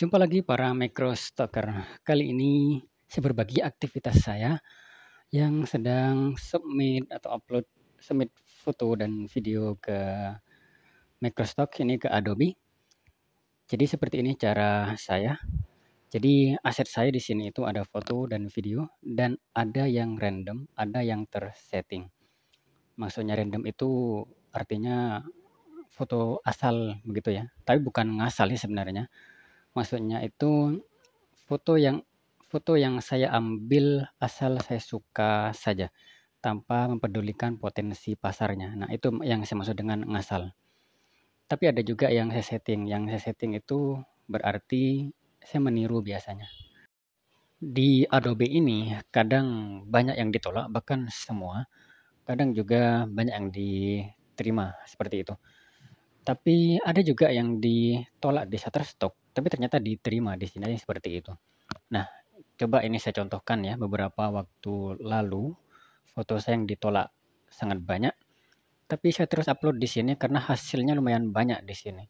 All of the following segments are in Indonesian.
Jumpa lagi para Micro Stalker. Kali ini saya berbagi aktivitas saya yang sedang submit foto dan video ke Microstock ini ke Adobe. Jadi seperti ini cara saya. Jadi aset saya di sini itu ada foto dan video dan ada yang random, ada yang tersetting. Maksudnya random itu artinya foto asal begitu ya. Tapi bukan ngasal ya sebenarnya. Maksudnya itu foto yang foto yang saya ambil asal saya suka saja, tanpa mempedulikan potensi pasarnya. Nah, itu yang saya maksud dengan ngasal. Tapi ada juga yang saya setting itu berarti saya meniru biasanya. Di Adobe ini kadang banyak yang ditolak, bahkan semua, kadang juga banyak yang diterima, seperti itu. Tapi ada juga yang ditolak di Shutterstock, tapi ternyata diterima di sini seperti itu. Nah, coba ini saya contohkan ya, beberapa waktu lalu foto saya yang ditolak sangat banyak, tapi saya terus upload di sini karena hasilnya lumayan banyak di sini.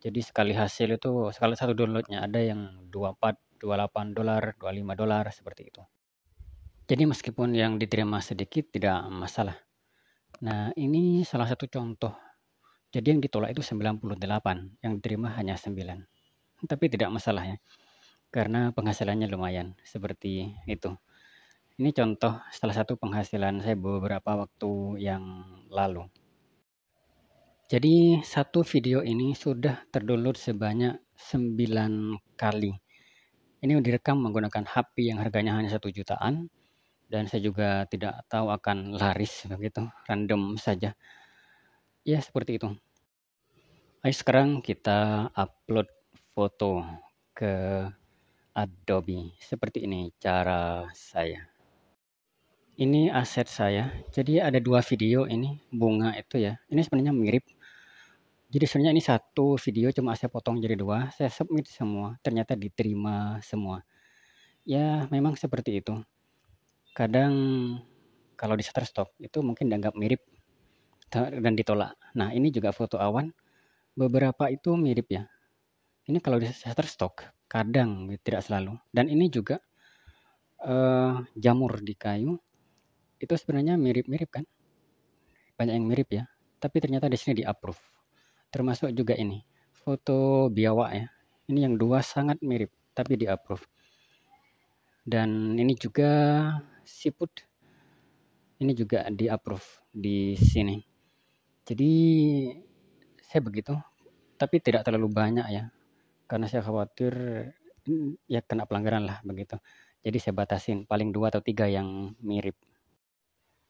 Jadi sekali hasil itu, sekali satu downloadnya ada yang 24, 28 dolar, 25 dolar seperti itu. Jadi meskipun yang diterima sedikit tidak masalah. Nah, ini salah satu contoh. Jadi yang ditolak itu 98, yang diterima hanya 9. Tapi tidak masalah ya, karena penghasilannya lumayan, seperti itu. Ini contoh salah satu penghasilan saya beberapa waktu yang lalu. Jadi satu video ini sudah terdownload sebanyak 9 kali. Ini direkam menggunakan HP yang harganya hanya 1 jutaan dan saya juga tidak tahu akan laris begitu, random saja. Ya seperti itu. Ayo sekarang kita upload foto ke Adobe. Seperti ini cara saya. Ini aset saya. Jadi ada 2 video ini, bunga itu ya. Ini sebenarnya mirip. Jadi sebenarnya ini satu video cuma saya potong jadi 2, saya submit semua, ternyata diterima semua. Ya memang seperti itu. Kadang kalau di Shutterstock itu mungkin dianggap mirip dan ditolak. Nah, ini juga foto awan, beberapa itu mirip ya. Ini kalau di Shutterstock kadang tidak selalu. Dan ini juga jamur di kayu itu sebenarnya mirip-mirip kan? Banyak yang mirip ya. Tapi ternyata di sini di-approve. Termasuk juga ini, foto biawak ya. Ini yang 2 sangat mirip, tapi di-approve. Dan ini juga siput. Ini juga di-approve di sini. Jadi saya begitu, tapi tidak terlalu banyak ya. Karena saya khawatir ya kena pelanggaran lah begitu. Jadi saya batasin paling 2 atau 3 yang mirip.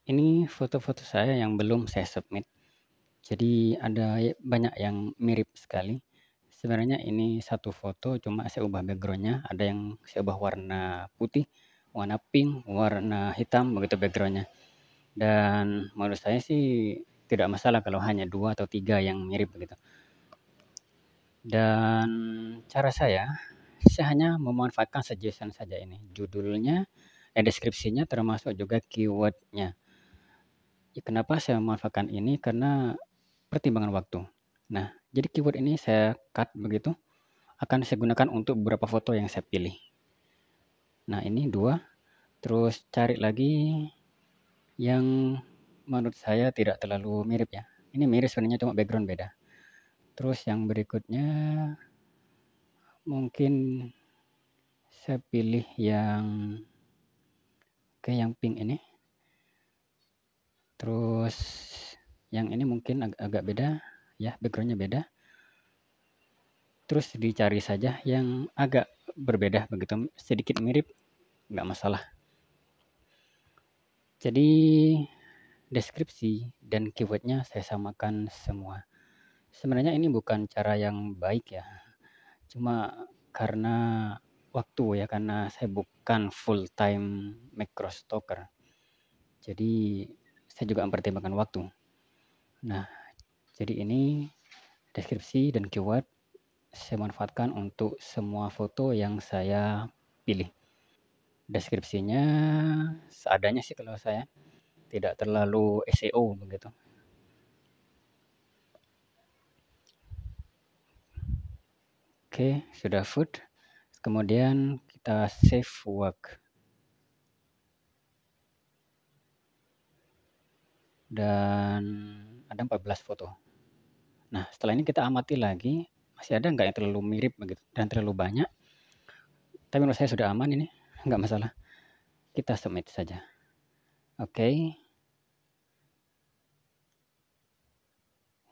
Ini foto-foto saya yang belum saya submit. Jadi ada banyak yang mirip sekali. Sebenarnya ini satu foto cuma saya ubah backgroundnya. Ada yang saya ubah warna putih, warna pink, warna hitam begitu backgroundnya. Dan menurut saya sih tidak masalah kalau hanya 2 atau 3 yang mirip begitu. Dan cara saya hanya memanfaatkan suggestion saja ini. Judulnya, deskripsinya termasuk juga keywordnya. Kenapa saya memanfaatkan ini? Karena pertimbangan waktu. Nah, jadi keyword ini saya cut begitu, akan saya gunakan untuk beberapa foto yang saya pilih. Nah, ini 2, terus cari lagi yang menurut saya tidak terlalu mirip ya. Ini mirip sebenarnya cuma background beda. Terus yang berikutnya mungkin saya pilih yang pink ini. Terus yang ini mungkin agak beda ya, backgroundnya beda. Terus dicari saja yang agak berbeda begitu, sedikit mirip, nggak masalah. Jadi deskripsi dan keywordnya saya samakan semua. Sebenarnya ini bukan cara yang baik ya, cuma karena waktu ya, karena saya bukan full time macro stalker. Jadi saya juga mempertimbangkan waktu. Nah, jadi ini deskripsi dan keyword saya manfaatkan untuk semua foto yang saya pilih. Deskripsinya seadanya sih kalau saya, tidak terlalu SEO begitu. Oke, sudah food. Kemudian kita save work. Dan ada 14 foto. Nah, setelah ini kita amati lagi, masih ada nggak yang terlalu mirip begitu dan terlalu banyak. Tapi menurut saya sudah aman ini, nggak masalah. Kita submit saja. Oke.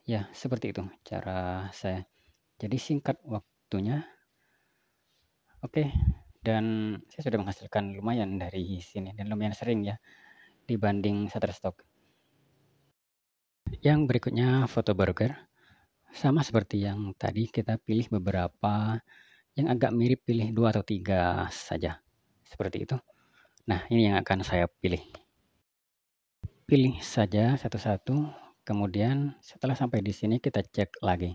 Ya, seperti itu cara saya. Jadi singkat waktunya. Oke. Dan saya sudah menghasilkan lumayan dari sini dan lumayan sering ya dibanding Shutterstock. Yang berikutnya foto burger. Sama seperti yang tadi, kita pilih beberapa yang agak mirip, pilih 2 atau 3 saja. Seperti itu. Nah, ini yang akan saya pilih. Pilih saja satu-satu, kemudian setelah sampai di sini kita cek lagi.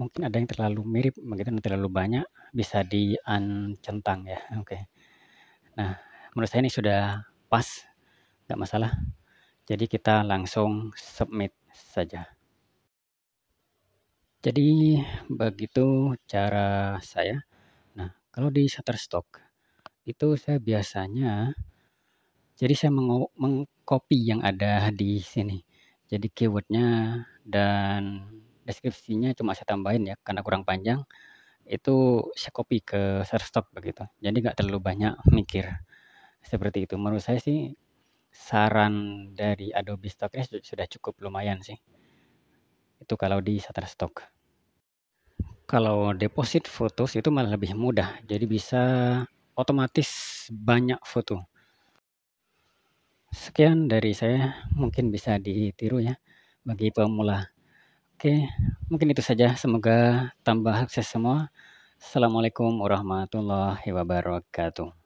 Mungkin ada yang terlalu mirip begitu dan terlalu banyak, bisa di-uncentang ya. Oke. Nah, menurut saya ini sudah pas, nggak masalah. Jadi kita langsung submit saja. Jadi begitu cara saya. Nah, kalau di Shutterstock itu saya biasanya, jadi saya mengcopy yang ada di sini. Jadi keywordnya dan deskripsinya cuma saya tambahin ya, karena kurang panjang. Itu saya copy ke Shutterstock begitu. Jadi nggak terlalu banyak mikir. Seperti itu. Menurut saya sih saran dari Adobe Stock ini sudah cukup lumayan sih. Itu kalau di Shutterstock. Kalau deposit fotos itu malah lebih mudah. Jadi bisa otomatis banyak foto. Sekian dari saya, mungkin bisa ditiru ya bagi pemula. Oke, mungkin itu saja. Semoga tambah sukses semua. Assalamualaikum warahmatullahi wabarakatuh.